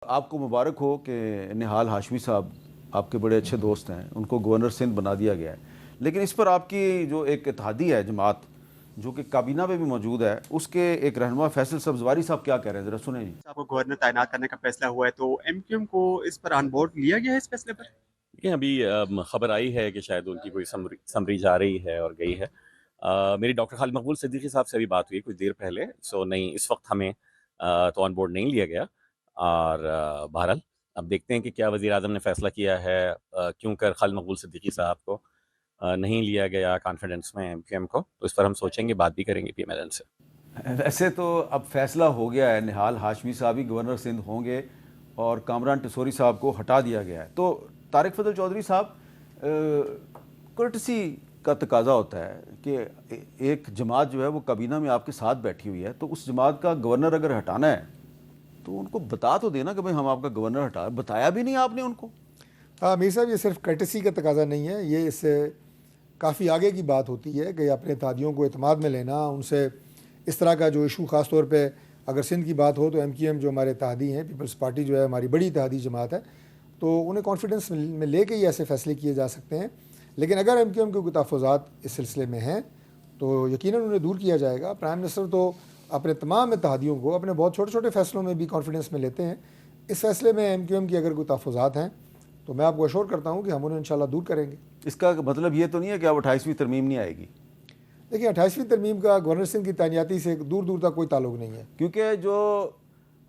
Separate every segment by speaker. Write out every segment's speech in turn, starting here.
Speaker 1: آپ کو مبارک ہو کہ نہال ہاشمی صاحب آپ کے بڑے اچھے دوست ہیں، ان کو گورنر سندھ بنا دیا گیا ہے، لیکن اس پر آپ کی جو ایک اتحادی ہے جماعت جو کہ کابینہ میں بھی موجود ہے، اس کے ایک رہنما فیصل سبزواری صاحب کیا کہہ رہے ہیں، ذرا سنیں جی۔
Speaker 2: صاحب کو گورنر تعینات کرنے کا فیصلہ ہوا ہے تو ایم کیو ایم کو اس پر آن بورڈ لیا گیا ہے اس فیصلے پر؟
Speaker 3: یہ ابھی خبر آئی ہے کہ شاید ان کی کوئی سمری جا رہی ہے اور گئی ہے۔ میری ڈاکٹر خالد مقبول صدیقی صاحب سے بھی بات ہوئی کچھ دیر پہلے، سو نہیں اس وقت ہمیں تو آن بورڈ نہیں لیا گیا، اور بہرحال اب دیکھتے ہیں کہ کیا وزیر اعظم نے فیصلہ کیا ہے، کیوں کر خالد مقبول صدیقی صاحب کو نہیں لیا گیا کانفیڈنس میں ایم کیو ایم کو، تو اس پر ہم سوچیں گے، بات بھی کریں گے پی ایم ایل این سے۔
Speaker 1: ویسے تو اب فیصلہ ہو گیا ہے، نہال ہاشمی صاحب ہی گورنر سندھ ہوں گے اور کامران ٹسوری صاحب کو ہٹا دیا گیا ہے، تو طارق فضل چودھری صاحب کرٹسی کا تقاضا ہوتا ہے کہ ایک جماعت جو ہے وہ کابینہ میں آپ کے ساتھ بیٹھی ہوئی ہے، تو اس جماعت کا گورنر اگر ہٹانا ہے تو ان کو بتا تو دینا کہ بھئی ہم آپ کا گورنر ہٹا، بتایا بھی نہیں آپ نے ان کو۔
Speaker 4: میر صاحب یہ صرف کرٹسی کا تقاضا نہیں ہے، یہ اس سے کافی آگے کی بات ہوتی ہے کہ اپنے اتحادیوں کو اعتماد میں لینا، ان سے اس طرح کا جو ایشو، خاص طور پہ اگر سندھ کی بات ہو تو ایم کیو ایم جو ہمارے اتحادی ہیں، پیپلز پارٹی جو ہے ہماری بڑی اتحادی جماعت ہے، تو انہیں کانفیڈنس میں لے کے ہی ایسے فیصلے کیے جا سکتے ہیں، لیکن اگر ایم کیو ایم کے کوئی تحفظات اس سلسلے میں ہیں تو یقیناً انہیں دور کیا جائے گا۔ پرائم منسٹر تو اپنے تمام اتحادیوں کو اپنے بہت چھوٹے چھوٹے فیصلوں میں بھی کانفیڈنس میں لیتے ہیں، اس فیصلے میں ایم کیو ایم کی اگر کوئی تحفظات ہیں تو میں آپ کو اشور کرتا ہوں کہ ہم انہیں انشاءاللہ دور کریں گے۔
Speaker 1: اس کا مطلب یہ تو نہیں ہے کہ اب 28ویں ترمیم نہیں آئے گی؟
Speaker 4: دیکھیں 28ویں ترمیم کا گورنر سندھ کی تعیناتی سے دور دور تک کوئی تعلق نہیں ہے،
Speaker 1: کیونکہ جو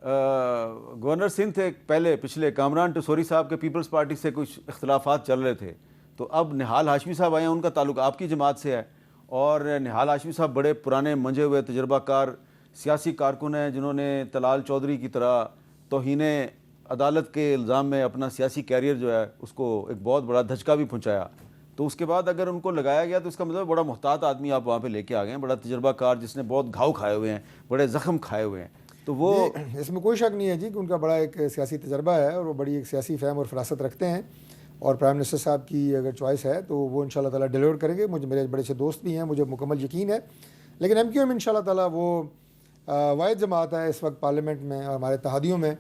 Speaker 1: گورنر سندھ تھے پہلے پچھلے کامران ٹسوری صاحب کے پیپلز پارٹی سے کچھ اختلافات چل رہے تھے، تو اب نہال ہاشمی صاحب آئے ہیں، ان کا تعلق آپ کی جماعت سے ہے، اور نہال ہاشمی صاحب بڑے پرانے منجھے ہوئے تجربہ کار سیاسی کارکن ہیں جنہوں نے طلال چودھری کی طرح توہین عدالت کے الزام میں اپنا سیاسی کیریئر جو ہے اس کو ایک بہت بڑا دھچکا بھی پہنچایا، تو اس کے بعد اگر ان کو لگایا گیا تو اس کا مطلب بڑا محتاط آدمی آپ وہاں پہ لے کے آ گئے ہیں، بڑا تجربہ کار جس نے بہت گھاؤ کھائے ہوئے ہیں، بڑے زخم کھائے ہوئے ہیں، تو وہ
Speaker 4: اس میں کوئی شک نہیں ہے جی کہ ان کا بڑا ایک سیاسی تجربہ ہے اور وہ بڑی ایک سیاسی فہم اور فراست رکھتے ہیں، اور پرائم منسٹر صاحب کی اگر چوائس ہے تو وہ انشاءاللہ تعالیٰ ڈیلیور کریں گے، مجھے میرے بڑے اچھے دوست بھی ہیں، مجھے مکمل یقین ہے، لیکن ایم کیو ایم انشاءاللہ تعالیٰ وہ واحد جماعت ہے اس وقت پارلیمنٹ میں اور ہمارے اتحادیوں میں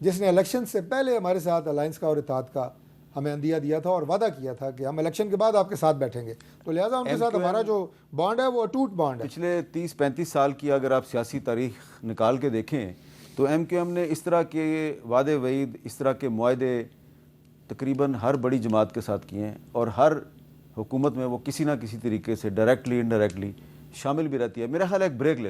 Speaker 4: جس نے الیکشن سے پہلے ہمارے ساتھ الائنس کا اور اتحاد کا ہمیں عندیہ دیا تھا اور وعدہ کیا تھا کہ ہم الیکشن کے بعد آپ کے ساتھ بیٹھیں گے، تو لہٰذا ان کے ساتھ ہمارا جو بانڈ ہے وہ اٹوٹ بانڈ ہے۔
Speaker 1: پچھلے 30-35 سال کی اگر آپ سیاسی تاریخ نکال کے دیکھیں تو ایم کیو ایم نے اس طرح کے وعدے وعید، اس طرح کے معاہدے تقریباً ہر بڑی جماعت کے ساتھ کیے ہیں، اور ہر حکومت میں وہ کسی نہ کسی طریقے سے ڈائریکٹلی انڈائریکٹلی شامل بھی رہتی ہے۔ میرا خیال ہے ایک بریک لے لیں۔